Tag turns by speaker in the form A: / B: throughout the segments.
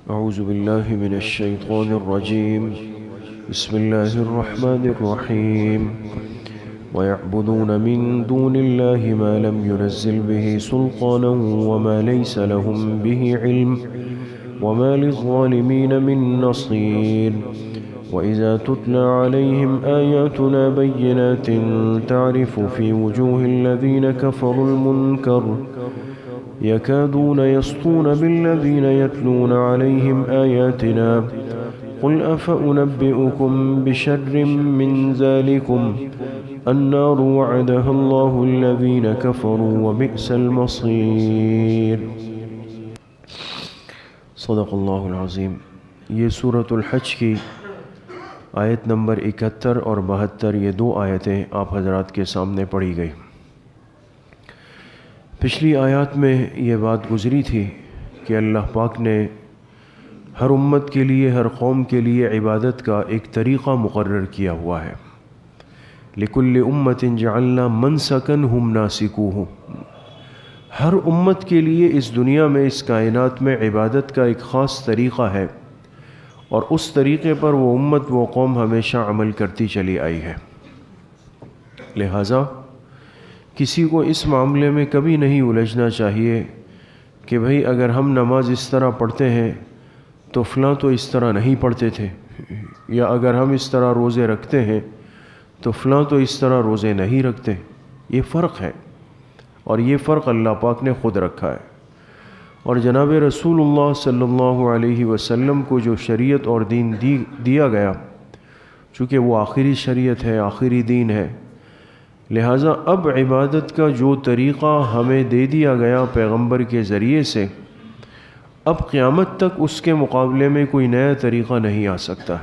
A: أعوذ بالله من الشيطان الرجيم. بسم الله الرحمن الرحيم. ويعبدون من دون الله ما لم ينزل به سلطانا وما ليس لهم به علم وما للظالمين من نصير. وإذا تتلى عليهم آياتنا بينات تعرف في وجوه الذين كفروا المنكر يكادون يسطون بالذين يتلون عليهم آياتنا قل أفأنبئكم بشر من ذلكم النار وعدها الله الذين كفروا وبئس المصير. صدق اللہ العظیم. یہ سورۃ الحج کی آیت نمبر 71 اور 72 یہ دو آیتیں آپ حضرات کے سامنے پڑھی گئی. پچھلی آیات میں یہ بات گزری تھی کہ اللہ پاک نے ہر امت کے لیے، ہر قوم کے لیے عبادت کا ایک طریقہ مقرر کیا ہوا ہے. لِكُلِّ أُمَّةٍ جَعَلْنَا مَنْسَكًا هُمْ نَاسِكُوهُ. ہر امت کے لیے اس دنیا میں، اس کائنات میں عبادت کا ایک خاص طریقہ ہے، اور اس طریقے پر وہ امت، وہ قوم ہمیشہ عمل کرتی چلی آئی ہے. لہٰذا کسی کو اس معاملے میں کبھی نہیں الجھنا چاہیے کہ بھئی اگر ہم نماز اس طرح پڑھتے ہیں تو فلاں تو اس طرح نہیں پڑھتے تھے، یا اگر ہم اس طرح روزے رکھتے ہیں تو فلاں تو اس طرح روزے نہیں رکھتے. یہ فرق ہے، اور یہ فرق اللہ پاک نے خود رکھا ہے. اور جناب رسول اللہ صلی اللہ علیہ وسلم کو جو شریعت اور دین دیا گیا، چونکہ وہ آخری شریعت ہے، آخری دین ہے، لہٰذا اب عبادت کا جو طریقہ ہمیں دے دیا گیا پیغمبر کے ذریعے سے، اب قیامت تک اس کے مقابلے میں کوئی نیا طریقہ نہیں آ سکتا.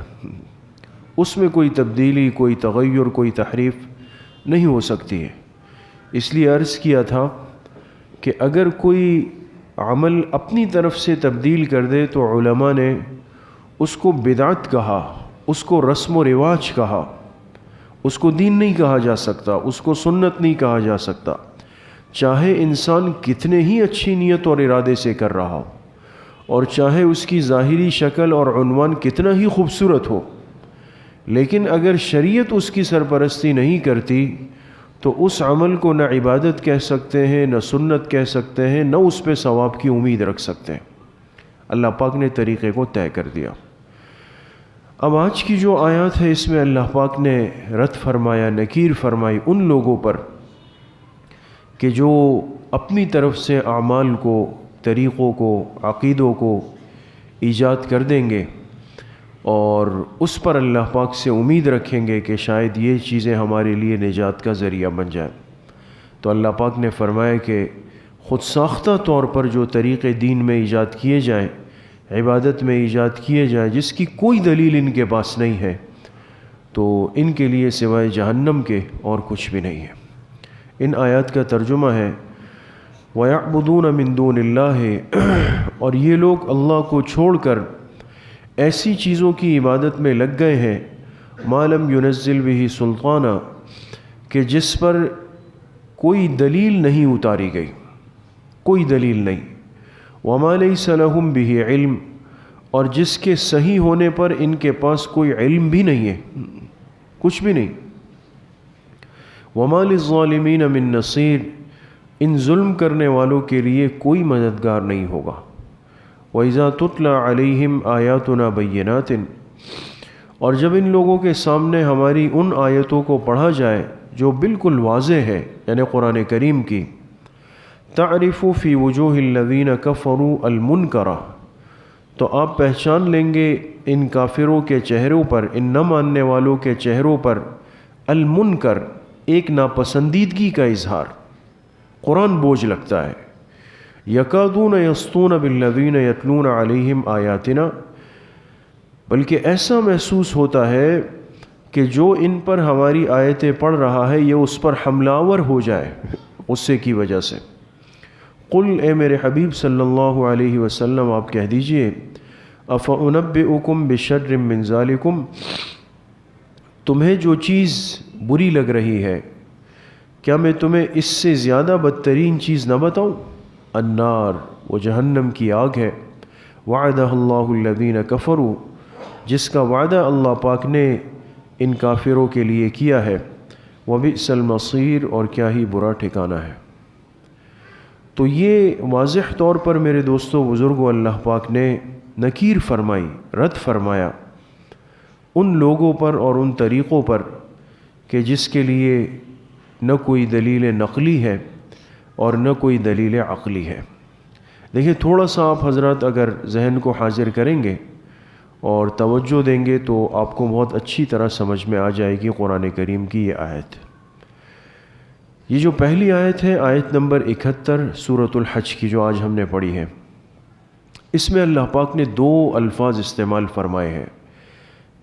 A: اس میں کوئی تبدیلی، کوئی تغیر، کوئی تحریف نہیں ہو سکتی ہے. اس لیے عرض کیا تھا کہ اگر کوئی عمل اپنی طرف سے تبدیل کر دے تو علماء نے اس کو بدعت کہا، اس کو رسم و رواج کہا. اس کو دین نہیں کہا جا سکتا، اس کو سنت نہیں کہا جا سکتا، چاہے انسان کتنے ہی اچھی نیت اور ارادے سے کر رہا ہو، اور چاہے اس کی ظاہری شکل اور عنوان کتنا ہی خوبصورت ہو، لیکن اگر شریعت اس کی سرپرستی نہیں کرتی تو اس عمل کو نہ عبادت کہہ سکتے ہیں، نہ سنت کہہ سکتے ہیں، نہ اس پہ ثواب کی امید رکھ سکتے ہیں. اللہ پاک نے طریقے کو طے کر دیا. اب آج کی جو آیات ہے اس میں اللہ پاک نے رد فرمایا، نکیر فرمائی ان لوگوں پر کہ جو اپنی طرف سے اعمال کو، طریقوں کو، عقیدوں کو ایجاد کر دیں گے اور اس پر اللہ پاک سے امید رکھیں گے کہ شاید یہ چیزیں ہمارے لیے نجات کا ذریعہ بن جائیں. تو اللہ پاک نے فرمایا کہ خود ساختہ طور پر جو طریقے دین میں ایجاد کیے جائیں، عبادت میں ایجاد کیے جائیں، جس کی کوئی دلیل ان کے پاس نہیں ہے، تو ان کے لیے سوائے جہنم کے اور کچھ بھی نہیں ہے. ان آیات کا ترجمہ ہے وَيَعْبُدُونَ مِن دُونِ اللَّهِ، اور یہ لوگ اللہ کو چھوڑ کر ایسی چیزوں کی عبادت میں لگ گئے ہیں مَا لَمْ يُنَزِّلْ بِهِ سُلْطَانًا، کہ جس پر کوئی دلیل نہیں اتاری گئی، کوئی دلیل نہیں. وَمَا لَيْسَ لَهُمْ بِهِ عِلْم، اور جس کے صحیح ہونے پر ان کے پاس کوئی علم بھی نہیں ہے، کچھ بھی نہیں. وَمَا لِلظَّالِمِينَ مِن نَصِيرٍ، ان ظلم کرنے والوں کے لیے کوئی مددگار نہیں ہوگا. وَإِذَا تُتْلَى عَلَيْهِمْ آيَاتُنَا بَيِّنَاتٍ، اور جب ان لوگوں کے سامنے ہماری ان آیتوں کو پڑھا جائے جو بالکل واضح ہے، یعنی قرآن کریم کی، تعرف فی وجوہ الذین کفروا المنکر، تو آپ پہچان لیں گے ان کافروں کے چہروں پر، ان نہ ماننے والوں کے چہروں پر، المنکر، ایک ناپسندیدگی کا اظہار. قرآن بوجھ لگتا ہے. یکادون یسطون بالذین یتلون علیہم آیاتنا، بلکہ ایسا محسوس ہوتا ہے کہ جو ان پر ہماری آیتیں پڑھ رہا ہے یہ اس پر حملہ آور ہو جائے غصے کی وجہ سے. قل، اے میرے حبیب صلی اللہ علیہ وسلم آپ کہہ دیجئے، افأنبئکم بشر من ذالکم، تمہیں جو چیز بری لگ رہی ہے کیا میں تمہیں اس سے زیادہ بدترین چیز نہ بتاؤں؟ النار، وہ جہنم کی آگ ہے. وعدہ اللہ الذین کفروا، جس کا وعدہ اللہ پاک نے ان کافروں کے لیے کیا ہے، وبئس المصیر، اور کیا ہی برا ٹھکانہ ہے۔ تو یہ واضح طور پر میرے دوستوں بزرگوں اللہ پاک نے نکیر فرمائی، رد فرمایا ان لوگوں پر اور ان طریقوں پر کہ جس کے لیے نہ کوئی دلیل نقلی ہے اور نہ کوئی دلیل عقلی ہے۔ دیکھیں تھوڑا سا آپ حضرات اگر ذہن کو حاضر کریں گے اور توجہ دیں گے تو آپ کو بہت اچھی طرح سمجھ میں آ جائے گی قرآن کریم کی یہ آیت۔ یہ جو پہلی آیت ہے، آیت نمبر 71 سورۃ الحج کی، جو آج ہم نے پڑھی ہے، اس میں اللہ پاک نے دو الفاظ استعمال فرمائے ہیں۔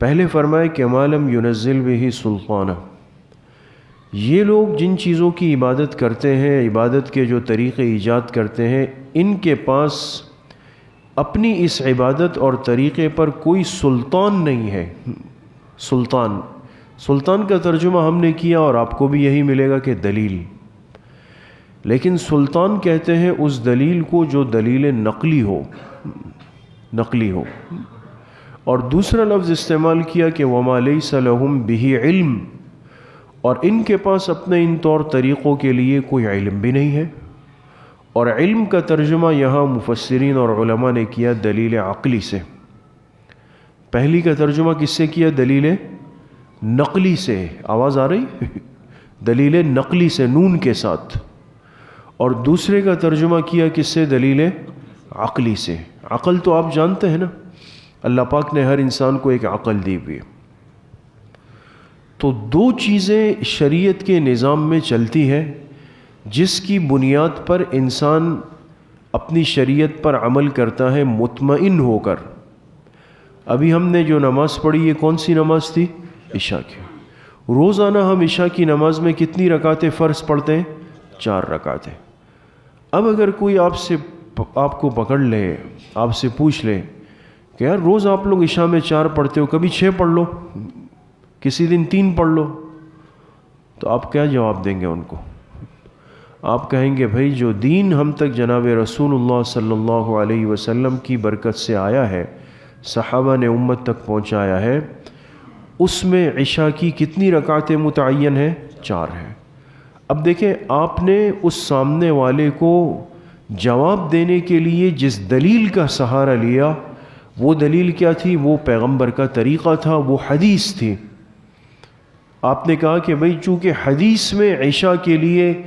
A: پہلے فرمائے کہ ما لم ينزل به سلطانہ، یہ لوگ جن چیزوں کی عبادت کرتے ہیں، عبادت کے جو طریقے ایجاد کرتے ہیں، ان کے پاس اپنی اس عبادت اور طریقے پر کوئی سلطان نہیں ہے۔ سلطان کا ترجمہ ہم نے کیا اور آپ کو بھی یہی ملے گا کہ دلیل، لیکن سلطان کہتے ہیں اس دلیل کو جو دلیل نقلی ہو، اور دوسرا لفظ استعمال کیا کہ وما لیس لہم بہ علم، اور ان کے پاس اپنے ان طور طریقوں کے لیے کوئی علم بھی نہیں ہے۔ اور علم کا ترجمہ یہاں مفسرین اور علماء نے کیا دلیل عقلی سے۔ پہلی کا ترجمہ کس سے کیا؟ دلیل نقلی سے۔ آواز آ رہی؟ دلیل نقلی سے، نون کے ساتھ۔ اور دوسرے کا ترجمہ کیا کس سے؟ دلیل عقلی سے۔ عقل تو آپ جانتے ہیں نا، اللہ پاک نے ہر انسان کو ایک عقل دی ہوئی ہے۔ تو دو چیزیں شریعت کے نظام میں چلتی ہے جس کی بنیاد پر انسان اپنی شریعت پر عمل کرتا ہے مطمئن ہو کر۔ ابھی ہم نے جو نماز پڑھی، یہ کون سی نماز تھی؟ عشاء کی۔ روزانہ ہم عشاء کی نماز میں کتنی رکعتیں فرض پڑھتے ہیں؟ 4 رکعتیں۔ اب اگر کوئی آپ کو پکڑ لے، آپ سے پوچھ لے کہ یار روز آپ لوگ عشاء میں 4 پڑھتے ہو، کبھی 6 پڑھ لو، کسی دن 3 پڑھ لو، تو آپ کیا جواب دیں گے ان کو؟ آپ کہیں گے بھائی جو دین ہم تک جناب رسول اللہ صلی اللہ علیہ وسلم کی برکت سے آیا ہے، صحابہ نے امت تک پہنچایا ہے، اس میں عشاء کی کتنی رکعتیں متعین ہیں؟ 4 ہیں۔ اب دیکھیں آپ نے اس سامنے والے کو جواب دینے کے لیے جس دلیل کا سہارا لیا، وہ دلیل کیا تھی؟ وہ پیغمبر کا طریقہ تھا، وہ حدیث تھی۔ آپ نے کہا کہ بھئی چونکہ حدیث میں عشاء کے لیے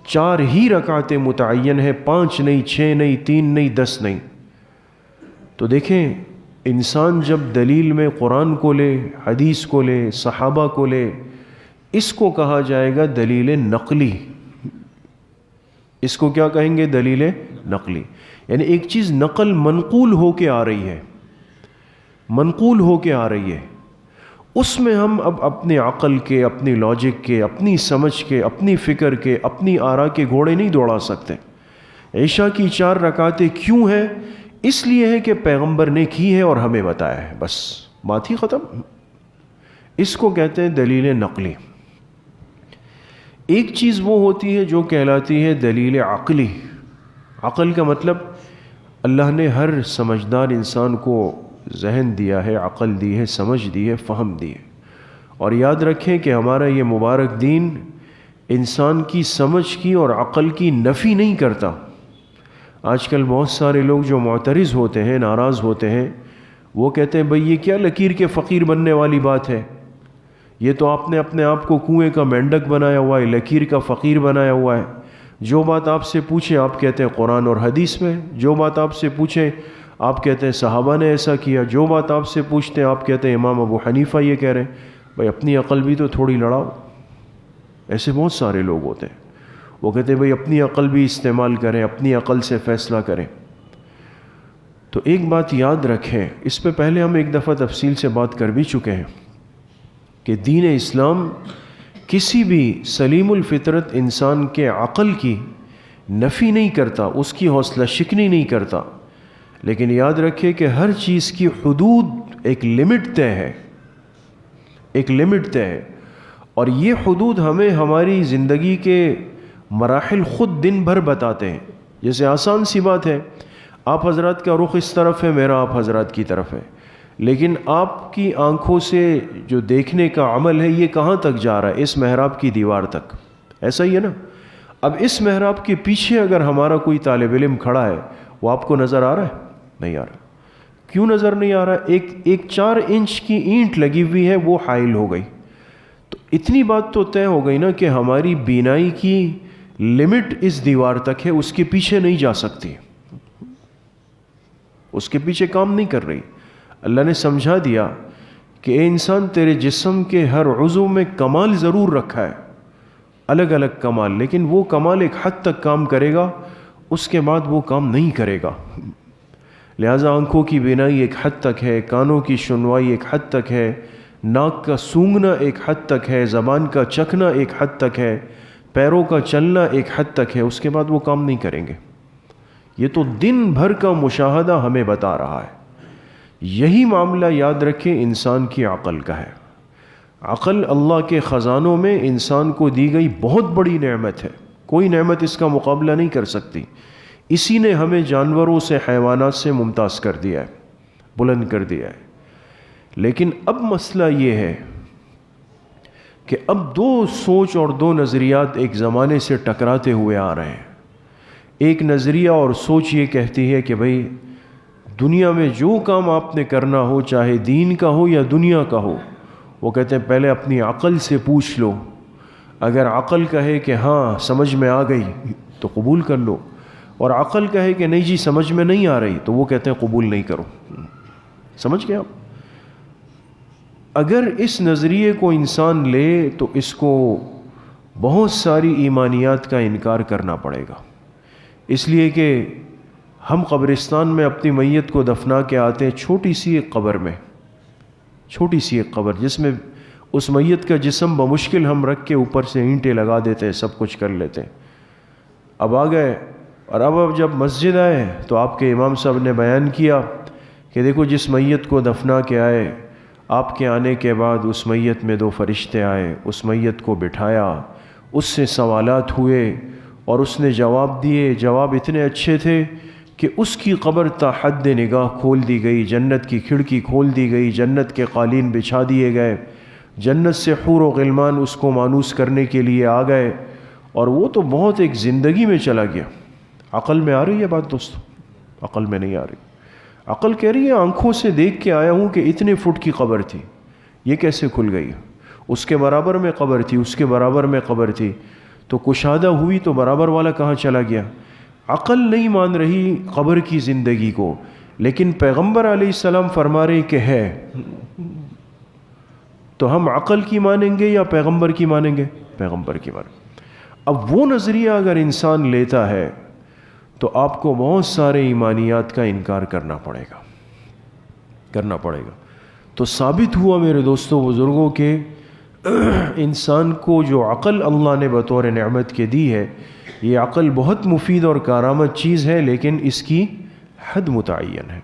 A: 4 ہی رکعتیں متعین ہیں، 5 نہیں، 6 نہیں، 3 نہیں، 10 نہیں۔ تو دیکھیں انسان جب دلیل میں قرآن کو لے، حدیث کو لے، صحابہ کو لے، اس کو کہا جائے گا دلیل نقلی۔ اس کو کیا کہیں گے؟ دلیل نقلی۔ یعنی ایک چیز نقل منقول ہو کے آ رہی ہے، منقول ہو کے آ رہی ہے، اس میں ہم اب اپنے عقل کے، اپنی لاجک کے، اپنی سمجھ کے، اپنی فکر کے، اپنی آراء کے گھوڑے نہیں دوڑا سکتے۔ عشاء کی 4 رکعتیں کیوں ہیں؟ اس لیے ہے کہ پیغمبر نے کی ہے اور ہمیں بتایا ہے، بس بات ہی ختم۔ اس کو کہتے ہیں دلیل نقلی۔ ایک چیز وہ ہوتی ہے جو کہلاتی ہے دلیل عقلی۔ عقل کا مطلب اللہ نے ہر سمجھدار انسان کو ذہن دیا ہے، عقل دی ہے، سمجھ دی ہے، فہم دی ہے۔ اور یاد رکھیں کہ ہمارا یہ مبارک دین انسان کی سمجھ کی اور عقل کی نفی نہیں کرتا۔ آج کل بہت سارے لوگ جو معترض ہوتے ہیں، ناراض ہوتے ہیں، وہ کہتے ہیں بھئی یہ کیا لکیر کے فقیر بننے والی بات ہے؟ یہ تو آپ نے اپنے آپ کو کنویں کا مینڈک بنایا ہوا ہے، لکیر کا فقیر بنایا ہوا ہے۔ جو بات آپ سے پوچھیں آپ کہتے ہیں قرآن اور حدیث میں، جو بات آپ سے پوچھیں آپ کہتے ہیں صحابہ نے ایسا کیا، جو بات آپ سے پوچھتے ہیں آپ کہتے ہیں امام ابو حنیفہ یہ کہہ رہے ہیں۔ بھائی اپنی عقل بھی تو تھوڑی لڑاؤ۔ ایسے بہت سارے لوگ ہوتے ہیں، وہ کہتے ہیں بھائی اپنی عقل بھی استعمال کریں، اپنی عقل سے فیصلہ کریں۔ تو ایک بات یاد رکھیں، اس پہ پہلے ہم ایک دفعہ تفصیل سے بات کر بھی چکے ہیں کہ دین اسلام کسی بھی سلیم الفطرت انسان کے عقل کی نفی نہیں کرتا، اس کی حوصلہ شکنی نہیں کرتا، لیکن یاد رکھے کہ ہر چیز کی حدود ایک لمٹ طے ہے، ایک لمٹ طے ہے، اور یہ حدود ہمیں ہماری زندگی کے مراحل خود دن بھر بتاتے ہیں۔ جیسے آسان سی بات ہے، آپ حضرات کا رخ اس طرف ہے، میرا آپ حضرات کی طرف ہے، لیکن آپ کی آنکھوں سے جو دیکھنے کا عمل ہے یہ کہاں تک جا رہا ہے؟ اس محراب کی دیوار تک، ایسا ہی ہے نا؟ اب اس محراب کے پیچھے اگر ہمارا کوئی طالب علم کھڑا ہے، وہ آپ کو نظر آ رہا ہے؟ نہیں آ رہا۔ کیوں نظر نہیں آ رہا؟ ایک 4 انچ کی اینٹ لگی ہوئی ہے، وہ حائل ہو گئی۔ تو اتنی بات تو طے ہو گئی نا کہ ہماری بینائی کی لمٹ اس دیوار تک ہے، اس کے پیچھے نہیں جا سکتی، اس کے پیچھے کام نہیں کر رہی۔ اللہ نے سمجھا دیا کہ اے انسان، تیرے جسم کے ہر عضو میں کمال ضرور رکھا ہے، الگ الگ کمال، لیکن وہ کمال ایک حد تک کام کرے گا، اس کے بعد وہ کام نہیں کرے گا۔ لہٰذا آنکھوں کی بینائی ایک حد تک ہے، کانوں کی سنوائی ایک حد تک ہے، ناک کا سونگھنا ایک حد تک ہے، زبان کا چکھنا ایک حد تک ہے، پیروں کا چلنا ایک حد تک ہے، اس کے بعد وہ کام نہیں کریں گے۔ یہ تو دن بھر کا مشاہدہ ہمیں بتا رہا ہے۔ یہی معاملہ یاد رکھیں انسان کی عقل کا ہے۔ عقل اللہ کے خزانوں میں انسان کو دی گئی بہت بڑی نعمت ہے، کوئی نعمت اس کا مقابلہ نہیں کر سکتی۔ اسی نے ہمیں جانوروں سے، حیوانات سے ممتاز کر دیا ہے، بلند کر دیا ہے۔ لیکن اب مسئلہ یہ ہے کہ اب 2 سوچ اور 2 نظریات ایک زمانے سے ٹکراتے ہوئے آ رہے ہیں۔ ایک نظریہ اور سوچ یہ کہتی ہے کہ بھئی دنیا میں جو کام آپ نے کرنا ہو، چاہے دین کا ہو یا دنیا کا ہو، وہ کہتے ہیں پہلے اپنی عقل سے پوچھ لو، اگر عقل کہے کہ ہاں سمجھ میں آ گئی تو قبول کر لو، اور عقل کہے کہ نہیں جی سمجھ میں نہیں آ رہی تو وہ کہتے ہیں قبول نہیں کرو۔ سمجھ گئے آپ؟ اگر اس نظریے کو انسان لے تو اس کو بہت ساری ایمانیات کا انکار کرنا پڑے گا، اس لیے کہ ہم قبرستان میں اپنی میت کو دفنا کے آتے ہیں، چھوٹی سی ایک قبر میں، چھوٹی سی ایک قبر جس میں اس میت کا جسم بمشکل ہم رکھ کے اوپر سے اینٹیں لگا دیتے ہیں، سب کچھ کر لیتے ہیں۔ اب آ گئے اور اب جب مسجد آئے تو آپ کے امام صاحب نے بیان کیا کہ دیکھو جس میت کو دفنا کے آئے، آپ کے آنے کے بعد اس میت میں 2 فرشتے آئے، اس میت کو بٹھایا، اس سے سوالات ہوئے اور اس نے جواب دیے، جواب اتنے اچھے تھے کہ اس کی قبر تا حد نگاہ کھول دی گئی، جنت کی کھڑکی کھول دی گئی، جنت کے قالین بچھا دیے گئے، جنت سے حور و غلمان اس کو مانوس کرنے کے لیے آ گئے، اور وہ تو بہت ایک زندگی میں چلا گیا۔ عقل میں آ رہی ہے بات دوستو؟ عقل میں نہیں آ رہی۔ عقل کہہ رہی ہے آنکھوں سے دیکھ کے آیا ہوں کہ اتنے فٹ کی قبر تھی، یہ کیسے کھل گئی؟ اس کے برابر میں قبر تھی، اس کے برابر میں قبر تھی، تو کشادہ ہوئی تو برابر والا کہاں چلا گیا؟ عقل نہیں مان رہی قبر کی زندگی کو، لیکن پیغمبر علیہ السلام فرما رہے کہ ہے، تو ہم عقل کی مانیں گے یا پیغمبر کی مانیں گے؟ پیغمبر کی مانیں گے۔ اب وہ نظریہ اگر انسان لیتا ہے تو آپ کو بہت سارے ایمانیات کا انکار کرنا پڑے گا۔ تو ثابت ہوا میرے دوستوں بزرگوں کہ انسان کو جو عقل اللہ نے بطور نعمت کے دی ہے، یہ عقل بہت مفید اور کارآمد چیز ہے، لیکن اس کی حد متعین ہے۔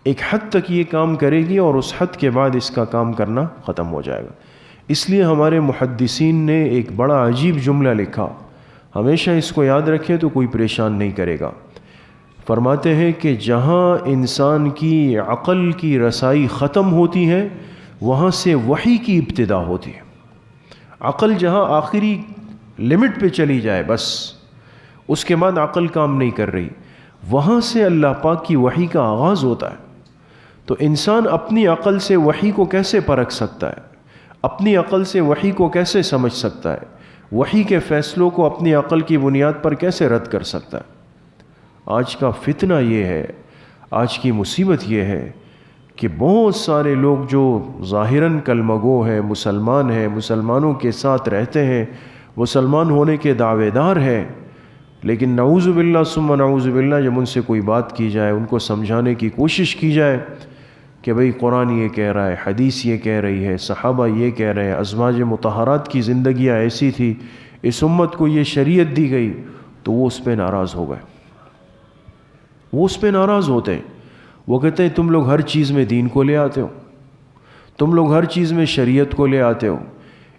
A: ایک حد تک یہ کام کرے گی اور اس حد کے بعد اس کا کام کرنا ختم ہو جائے گا۔ اس لیے ہمارے محدثین نے ایک بڑا عجیب جملہ لکھا، ہمیشہ اس کو یاد رکھیں تو کوئی پریشان نہیں کرے گا۔ فرماتے ہیں کہ جہاں انسان کی عقل کی رسائی ختم ہوتی ہے وہاں سے وحی کی ابتدا ہوتی ہے۔ عقل جہاں آخری لمٹ پہ چلی جائے بس اس کے بعد عقل کام نہیں کر رہی، وہاں سے اللہ پاک کی وحی کا آغاز ہوتا ہے۔ تو انسان اپنی عقل سے وحی کو کیسے پرکھ سکتا ہے؟ اپنی عقل سے وحی کو کیسے سمجھ سکتا ہے؟ وحی کے فیصلوں کو اپنی عقل کی بنیاد پر کیسے رد کر سکتا ہے؟ آج کا فتنہ یہ ہے، آج کی مصیبت یہ ہے کہ بہت سارے لوگ جو ظاہراً کلمہ گو ہیں، مسلمان ہیں، مسلمانوں کے ساتھ رہتے ہیں، مسلمان ہونے کے دعوے دار ہیں، لیکن نعوذ باللہ ثم نعوذ باللہ جب ان سے کوئی بات کی جائے، ان کو سمجھانے کی کوشش کی جائے کہ بھئی قرآن یہ کہہ رہا ہے، حدیث یہ کہہ رہی ہے، صحابہ یہ کہہ رہے ہیں، ازواج مطہرات کی زندگیاں ایسی تھی، اس امت کو یہ شریعت دی گئی، تو وہ اس پہ ناراض ہو گئے۔ وہ اس پہ ناراض ہوتے ہیں، وہ کہتے ہیں تم لوگ ہر چیز میں دین کو لے آتے ہو، تم لوگ ہر چیز میں شریعت کو لے آتے ہو۔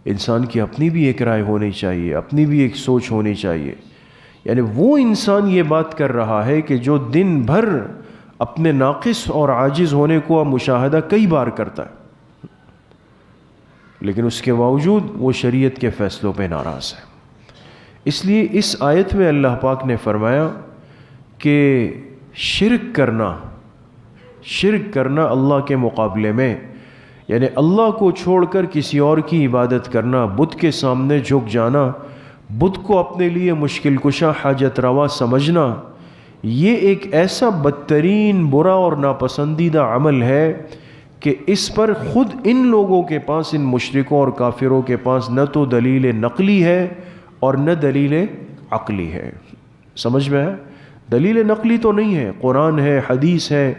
A: انسان کی اپنی بھی ایک رائے ہونی چاہیے، اپنی بھی ایک سوچ ہونی چاہیے۔ یعنی وہ انسان یہ بات کر رہا ہے کہ جو دن بھر اپنے ناقص اور عاجز ہونے کو مشاہدہ کئی بار کرتا ہے، لیکن اس کے باوجود وہ شریعت کے فیصلوں پہ ناراض ہے۔ اس لیے اس آیت میں اللہ پاک نے فرمایا کہ شرک کرنا اللہ کے مقابلے میں، یعنی اللہ کو چھوڑ کر کسی اور کی عبادت کرنا، بت کے سامنے جھک جانا، بت کو اپنے لیے مشکل کشا حاجت روا سمجھنا، یہ ایک ایسا بدترین برا اور ناپسندیدہ عمل ہے کہ اس پر خود ان لوگوں کے پاس، ان مشرکوں اور کافروں کے پاس نہ تو دلیل نقلی ہے اور نہ دلیل عقلی ہے۔ سمجھ میں ہے؟ دلیل نقلی تو نہیں ہے، قرآن ہے، حدیث ہے،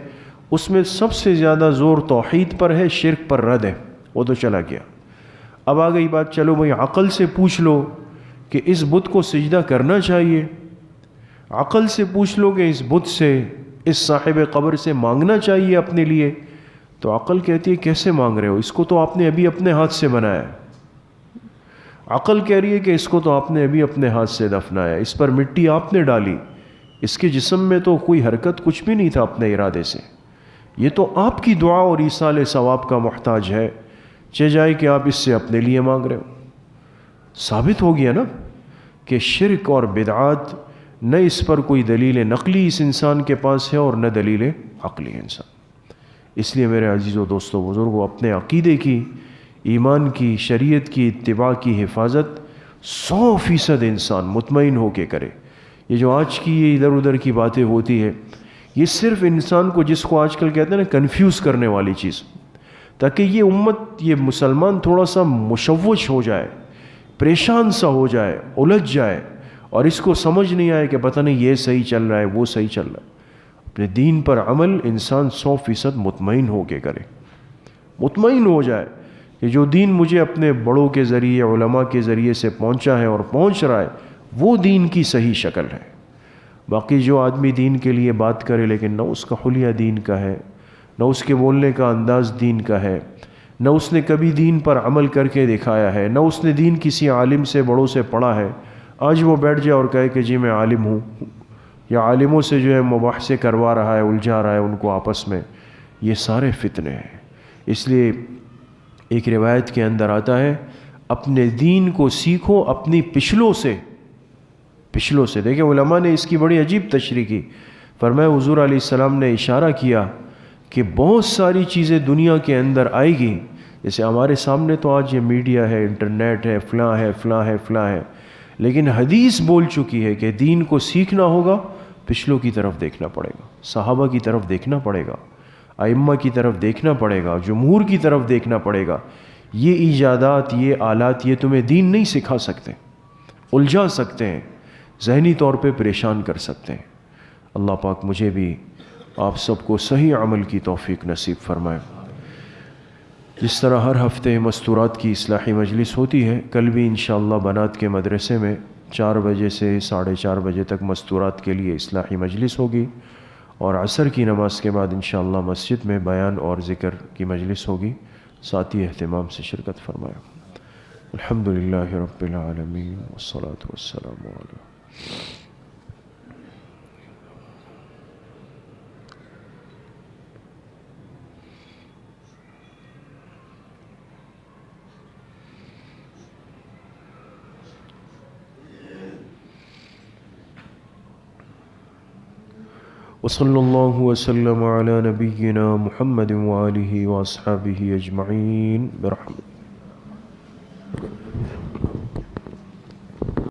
A: اس میں سب سے زیادہ زور توحید پر ہے، شرک پر رد ہے، وہ تو چلا گیا۔ اب آ گئی بات، چلو بھائی عقل سے پوچھ لو کہ اس بت کو سجدہ کرنا چاہیے، عقل سے پوچھ لو کہ اس بت سے، اس صاحب قبر سے مانگنا چاہیے اپنے لیے، تو عقل کہتی ہے کیسے مانگ رہے ہو، اس کو تو آپ نے ابھی اپنے ہاتھ سے بنایا ہے۔ عقل کہہ رہی ہے کہ اس کو تو آپ نے ابھی اپنے ہاتھ سے دفنایا، اس پر مٹی آپ نے ڈالی، اس کے جسم میں تو کوئی حرکت کچھ بھی نہیں تھا اپنے ارادے سے، یہ تو آپ کی دعا اور ایصال ثواب کا محتاج ہے، چہ جائے کہ آپ اس سے اپنے لیے مانگ رہے ہو۔ ثابت ہو گیا نا کہ شرک اور بدعات، نہ اس پر کوئی دلیل نقلی اس انسان کے پاس ہے اور نہ دلیل عقلی انسان۔ اس لیے میرے عزیزو، دوستو، بزرگوں، اپنے عقیدے کی، ایمان کی، شریعت کی اتباع کی حفاظت 100% انسان مطمئن ہو کے کرے۔ یہ جو آج کی یہ ادھر ادھر کی باتیں ہوتی ہے، یہ صرف انسان کو، جس کو آج کل کہتے ہیں نا کنفیوز کرنے والی چیز، تاکہ یہ امت، یہ مسلمان تھوڑا سا مشوش ہو جائے، پریشان سا ہو جائے، الجھ جائے، اور اس کو سمجھ نہیں آئے کہ پتہ نہیں یہ صحیح چل رہا ہے، وہ صحیح چل رہا ہے۔ اپنے دین پر عمل انسان 100% مطمئن ہو کے کرے، مطمئن ہو جائے کہ جو دین مجھے اپنے بڑوں کے ذریعے، علماء کے ذریعے سے پہنچا ہے اور پہنچ رہا ہے، وہ دین کی صحیح شکل ہے۔ باقی جو آدمی دین کے لیے بات کرے لیکن نہ اس کا حلیہ دین کا ہے، نہ اس کے بولنے کا انداز دین کا ہے، نہ اس نے کبھی دین پر عمل کر کے دکھایا ہے، نہ اس نے دین کسی عالم سے، بڑوں سے پڑھا ہے، آج وہ بیٹھ جائے اور کہے کہ جی میں عالم ہوں، یا عالموں سے جو ہے مباحثے کروا رہا ہے، الجھا رہا ہے ان کو آپس میں، یہ سارے فتنے ہیں۔ اس لیے ایک روایت کے اندر آتا ہے، اپنے دین کو سیکھو اپنی پچھلوں سے۔ دیکھیں علماء نے اس کی بڑی عجیب تشریح کی، فرمایا حضور علیہ السلام نے اشارہ کیا کہ بہت ساری چیزیں دنیا کے اندر آئے گی، جیسے ہمارے سامنے تو آج یہ میڈیا ہے، انٹرنیٹ ہے، فلاں ہے، فلاں ہے، فلاں ہے، لیکن حدیث بول چکی ہے کہ دین کو سیکھنا ہوگا، پچھلوں کی طرف دیکھنا پڑے گا، صحابہ کی طرف دیکھنا پڑے گا، ائمہ کی طرف دیکھنا پڑے گا، جمہور کی طرف دیکھنا پڑے گا۔ یہ ایجادات، یہ آلات، یہ تمہیں دین نہیں سکھا سکتے، الجھا سکتے ہیں، ذہنی طور پہ پریشان کر سکتے ہیں۔ اللہ پاک مجھے بھی آپ سب کو صحیح عمل کی توفیق نصیب فرمائے۔ جس طرح ہر ہفتے مستورات کی اصلاحی مجلس ہوتی ہے، کل بھی انشاءاللہ بنات کے مدرسے میں 4 بجے سے 4:30 بجے تک مستورات کے لیے اصلاحی مجلس ہوگی، اور عصر کی نماز کے بعد انشاءاللہ مسجد میں بیان اور ذکر کی مجلس ہوگی، ساتھی اہتمام سے شرکت فرمائے۔ الحمدللہ رب العالمین والصلاة والسلام علیہ۔ وصلی اللہ وسلم علی نبینا محمد وآلہ واصحابہ اجمعین برحمتہ۔